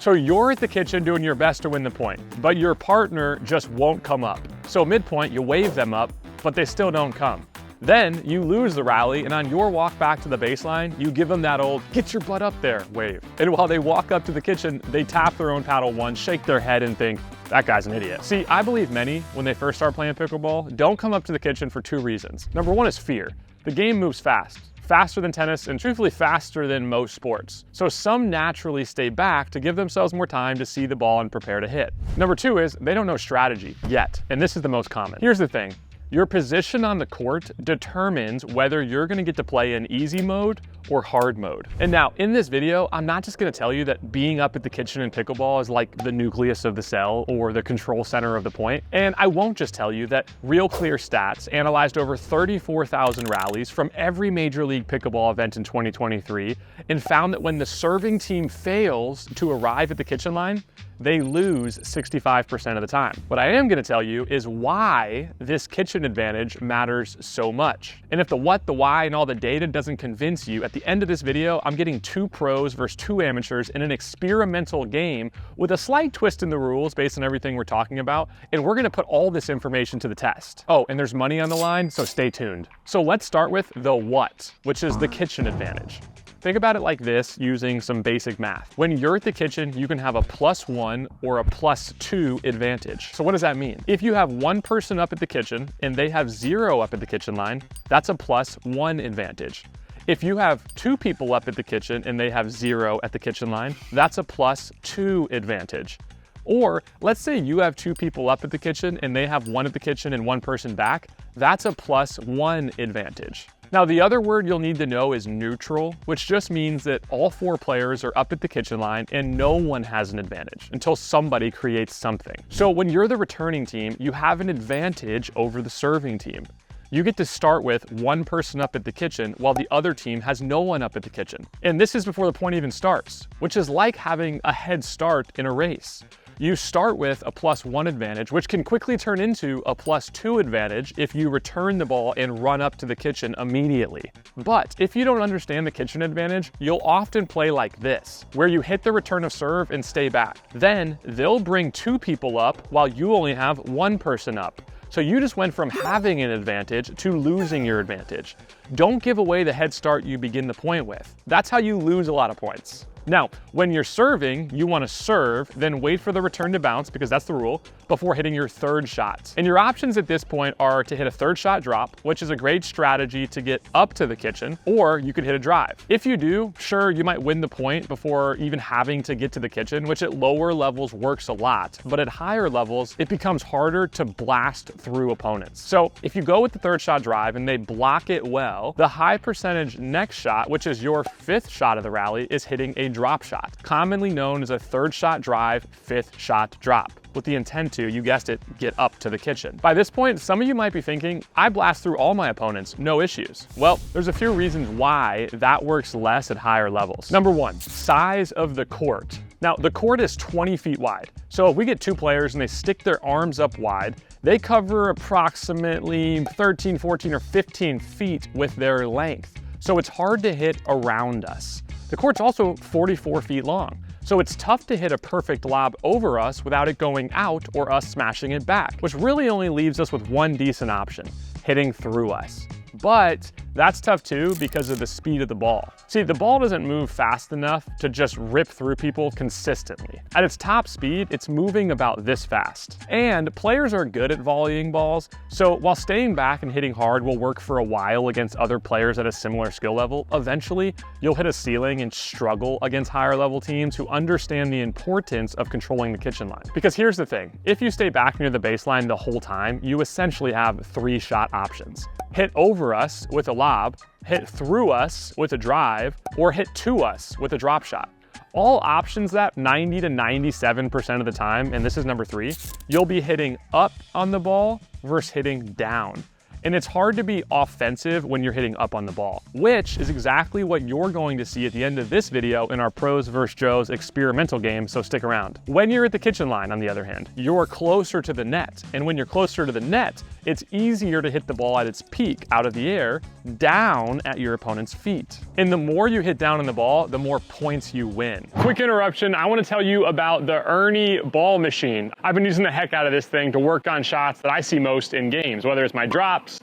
So you're at the kitchen doing your best to win the point, but your partner just won't come up. So midpoint, you wave them up, but they still don't come. Then you lose the rally, and on your walk back to the baseline, you give them that old "get your butt up there" wave. And while they walk up to the kitchen, they tap their own paddle once, shake their head, and think, that guy's an idiot. See, I believe many, when they first start playing pickleball, don't come up to the kitchen for 2 reasons. Number 1 is fear. The game moves fast. Faster than tennis, and truthfully faster than most sports. So some naturally stay back to give themselves more time to see the ball and prepare to hit. Number 2 is they don't know strategy yet, and this is the most common. Here's the thing. Your position on the court determines whether you're gonna get to play in easy mode or hard mode. And now in this video, I'm not just gonna tell you that being up at the kitchen in pickleball is like the nucleus of the cell or the control center of the point. And I won't just tell you that Real Clear Stats analyzed over 34,000 rallies from every major league pickleball event in 2023 and found that when the serving team fails to arrive at the kitchen line, they lose 65% of the time. What I am gonna tell you is why this kitchen advantage matters so much. And if the what, the why, and all the data doesn't convince you, at the end of this video, I'm getting 2 pros versus 2 amateurs in an experimental game with a slight twist in the rules based on everything we're talking about, and we're gonna put all this information to the test. Oh, and there's money on the line, so stay tuned. So let's start with the what, which is the kitchen advantage. Think about it like this using some basic math. When you're at the kitchen, you can have a +1 or a +2 advantage. So what does that mean? If you have 1 person up at the kitchen and they have 0 up at the kitchen line, that's a +1 advantage. If you have 2 people up at the kitchen and they have 0 at the kitchen line, that's a +2 advantage. Or let's say you have 2 people up at the kitchen and they have 1 at the kitchen and 1 person back, that's a +1 advantage. Now, the other word you'll need to know is neutral, which just means that all 4 players are up at the kitchen line and no one has an advantage until somebody creates something. So when you're the returning team, you have an advantage over the serving team. You get to start with 1 person up at the kitchen while the other team has no one up at the kitchen. And this is before the point even starts, which is like having a head start in a race. You start with a +1 advantage, which can quickly turn into a +2 advantage if you return the ball and run up to the kitchen immediately. But if you don't understand the kitchen advantage, you'll often play like this, where you hit the return of serve and stay back. Then they'll bring 2 people up while you only have 1 person up. So you just went from having an advantage to losing your advantage. Don't give away the head start you begin the point with. That's how you lose a lot of points. Now, when you're serving, you want to serve, then wait for the return to bounce, because that's the rule, before hitting your 3rd shot. And your options at this point are to hit a 3rd shot drop, which is a great strategy to get up to the kitchen, or you could hit a drive. If you do, sure, you might win the point before even having to get to the kitchen, which at lower levels works a lot, but at higher levels, it becomes harder to blast through opponents. So if you go with the 3rd shot drive and they block it well, the high percentage next shot, which is your 5th shot of the rally, is hitting a drop shot, commonly known as a 3rd shot drive, 5th shot drop, with the intent to, you guessed it, get up to the kitchen. By this point, some of you might be thinking, I blast through all my opponents, no issues. Well, there's a few reasons why that works less at higher levels. Number 1, size of the court. Now, the court is 20 feet wide. So if we get 2 players and they stick their arms up wide, they cover approximately 13, 14, or 15 feet with their length. So it's hard to hit around us. The court's also 44 feet long, so it's tough to hit a perfect lob over us without it going out or us smashing it back, which really only leaves us with 1 decent option, hitting through us. But that's tough too because of the speed of the ball. See, the ball doesn't move fast enough to just rip through people consistently. At its top speed, it's moving about this fast. And players are good at volleying balls, so while staying back and hitting hard will work for a while against other players at a similar skill level, eventually you'll hit a ceiling and struggle against higher level teams who understand the importance of controlling the kitchen line. Because here's the thing, if you stay back near the baseline the whole time, you essentially have 3 shot options. Hit over us with a lob, hit through us with a drive, or hit to us with a drop shot. All options that 90 to 97% of the time, and this is number 3, you'll be hitting up on the ball versus hitting down. And it's hard to be offensive when you're hitting up on the ball, which is exactly what you're going to see at the end of this video in our Pros vs. Joes experimental game, so stick around. When you're at the kitchen line, on the other hand, you're closer to the net. And when you're closer to the net, it's easier to hit the ball at its peak out of the air, down at your opponent's feet. And the more you hit down on the ball, the more points you win. Quick interruption, I want to tell you about the Ernie ball machine. I've been using the heck out of this thing to work on shots that I see most in games, whether it's my drops,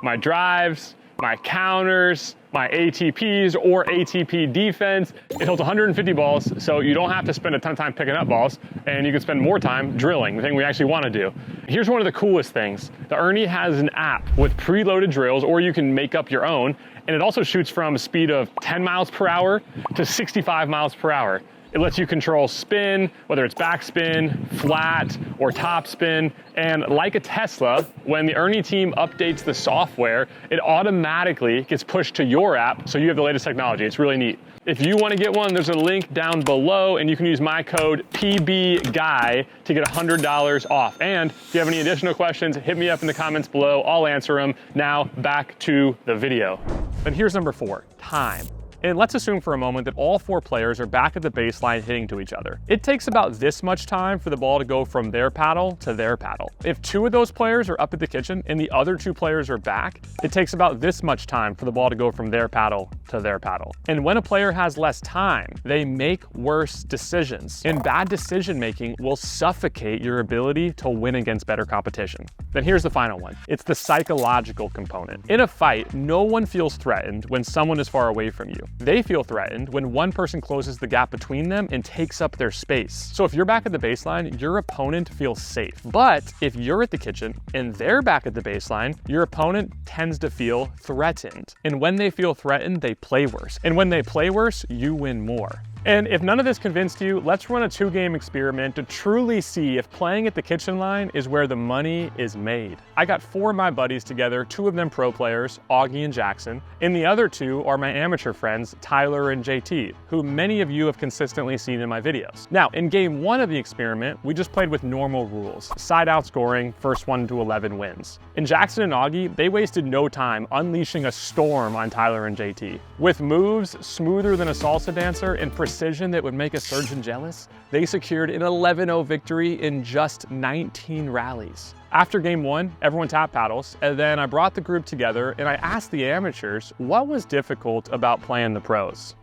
my drives, my counters, my ATPs or ATP defense. It holds 150 balls, so you don't have to spend a ton of time picking up balls, and you can spend more time drilling, the thing we actually want to do. Here's one of the coolest things. The Ernie has an app with preloaded drills, or you can make up your own, and it also shoots from a speed of 10 miles per hour to 65 miles per hour. It lets you control spin, whether it's backspin, flat, or top spin. And like a Tesla, when the Ernie team updates the software, it automatically gets pushed to your app, so you have the latest technology. It's really neat. If you want to get one, there's a link down below, and you can use my code PBGUY to get $100 off. And if you have any additional questions, hit me up in the comments below. I'll answer them. Now, back to the video. And here's number 4, time. And let's assume for a moment that all 4 players are back at the baseline hitting to each other. It takes about this much time for the ball to go from their paddle to their paddle. If 2 of those players are up at the kitchen and the other 2 players are back, it takes about this much time for the ball to go from their paddle to their paddle. And when a player has less time, they make worse decisions. And bad decision making will suffocate your ability to win against better competition. Then here's the final one. It's the psychological component. In a fight, no one feels threatened when someone is far away from you. They feel threatened when one person closes the gap between them and takes up their space. So if you're back at the baseline, your opponent feels safe. But if you're at the kitchen and they're back at the baseline, your opponent tends to feel threatened. And when they feel threatened, they play worse. And when they play worse, you win more. And if none of this convinced you, let's run a 2-game experiment to truly see if playing at the kitchen line is where the money is made. I got 4 of my buddies together, 2 of them pro players, Augie and Jackson, and the other 2 are my amateur friends, Tyler and JT, who many of you have consistently seen in my videos. Now, in game 1 of the experiment, we just played with normal rules, side out scoring, first 1 to 11 wins. And Jackson and Augie, they wasted no time unleashing a storm on Tyler and JT. With moves smoother than a salsa dancer and precision that would make a surgeon jealous, they secured an 11-0 victory in just 19 rallies. After game 1, everyone tapped paddles, and then I brought the group together and I asked the amateurs what was difficult about playing the pros.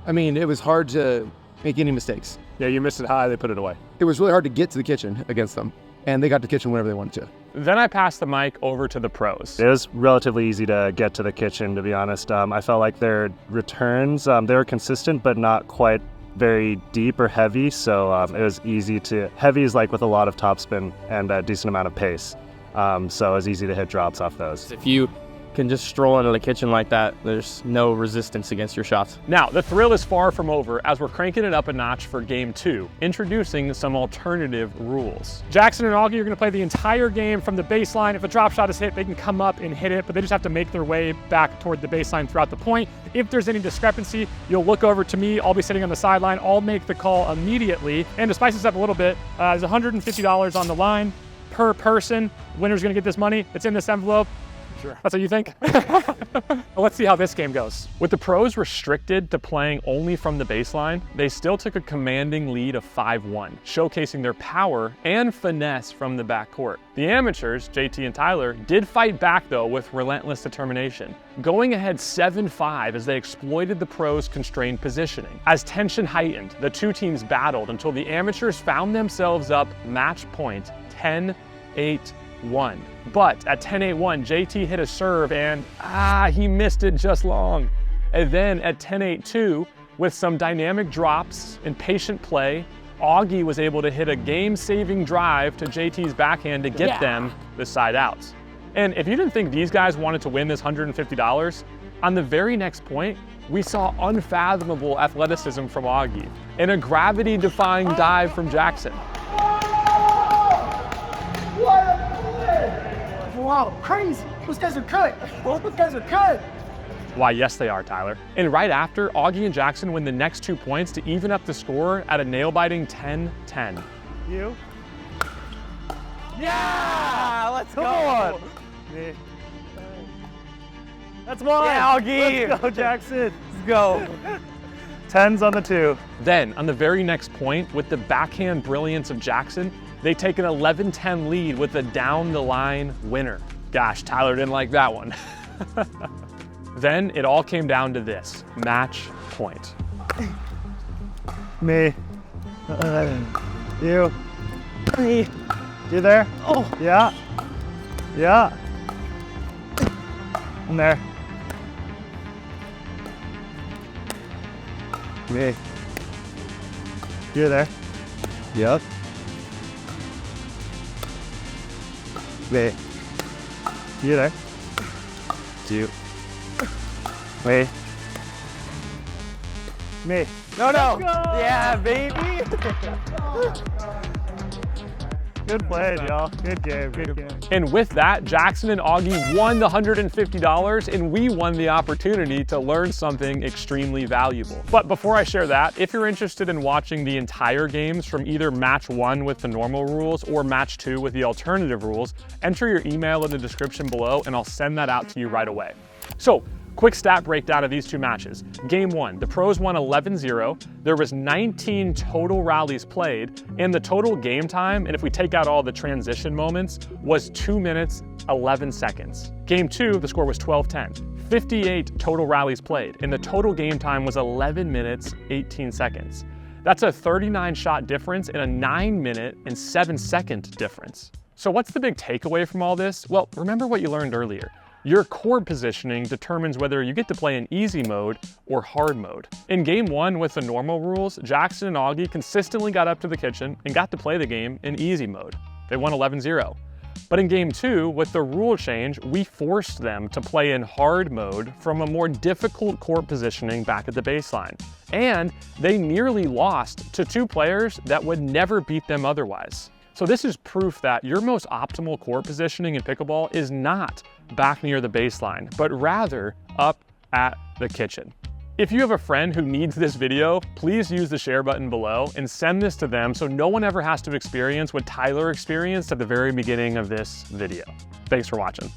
I mean, it was hard to make any mistakes. Yeah, you missed it high, they put it away. It was really hard to get to the kitchen against them, and they got to the kitchen whenever they wanted to. Then I passed the mic over to the pros. It was relatively easy to get to the kitchen, to be honest. I felt like their returns, they were consistent, but not quite very deep or heavy, so it was easy to, heavy is like with a lot of topspin and a decent amount of pace, so it was easy to hit drops off those. If you can just stroll into the kitchen like that, there's no resistance against your shots. Now, the thrill is far from over as we're cranking it up a notch for game 2, introducing some alternative rules. Jackson and Augie are gonna play the entire game from the baseline. If a drop shot is hit, they can come up and hit it, but they just have to make their way back toward the baseline throughout the point. If there's any discrepancy, you'll look over to me. I'll be sitting on the sideline. I'll make the call immediately. And to spice this up a little bit, there's $150 on the line per person. Winner's gonna get this money. It's in this envelope. Sure. That's what you think? Well, let's see how this game goes. With the pros restricted to playing only from the baseline, they still took a commanding lead of 5-1, showcasing their power and finesse from the backcourt. The amateurs, JT and Tyler, did fight back though with relentless determination, going ahead 7-5 as they exploited the pros' constrained positioning. As tension heightened, the 2 teams battled until the amateurs found themselves up match point 10-8-1. But at 10-8-1, JT hit a serve and he missed it just long. And then at 10-8-2, with some dynamic drops and patient play, Augie was able to hit a game-saving drive to JT's backhand to get them the side outs. And if you didn't think these guys wanted to win this $150, on the very next point, we saw unfathomable athleticism from Augie and a gravity-defying dive from Jackson. Wow, crazy. Those guys are good. Those guys are good. Why, yes, they are, Tyler. And right after, Augie and Jackson win the next 2 points to even up the score at a nail-biting 10-10. You? Yeah, let's go. Me. That's one. Yeah, Augie. Let's go, Jackson. Let's go. 10s on the 2. Then, on the very next point, with the backhand brilliance of Jackson, they take an 11-10 lead with a down-the-line winner. Gosh, Tyler didn't like that one. Then it all came down to this, match point. Me. You. Me. You there? Oh. Yeah. Yeah. I'm there. Me. You're there. Yep. Me. You there? You. Me. Me. No, no. Yeah, baby. Good play, y'all. Good game. Good game. And with that, Jackson and Augie won the $150, and we won the opportunity to learn something extremely valuable. But before I share that, if you're interested in watching the entire games from either match 1 with the normal rules or match 2 with the alternative rules, enter your email in the description below and I'll send that out to you right away. So, quick stat breakdown of these 2 matches. Game 1, the pros won 11-0. There was 19 total rallies played, and the total game time, and if we take out all the transition moments, was 2 minutes, 11 seconds. Game 2, the score was 12-10. 58 total rallies played, and the total game time was 11 minutes, 18 seconds. That's a 39 shot difference and a 9 minute and 7 second difference. So what's the big takeaway from all this? Well, remember what you learned earlier. Your court positioning determines whether you get to play in easy mode or hard mode. In game 1 with the normal rules, Jackson and Augie consistently got up to the kitchen and got to play the game in easy mode. They won 11-0. But in game 2, with the rule change, we forced them to play in hard mode from a more difficult court positioning back at the baseline. And they nearly lost to 2 players that would never beat them otherwise. So this is proof that your most optimal court positioning in pickleball is not back near the baseline, but rather up at the kitchen. If you have a friend who needs this video, please use the share button below and send this to them so no one ever has to experience what Tyler experienced at the very beginning of this video. Thanks for watching.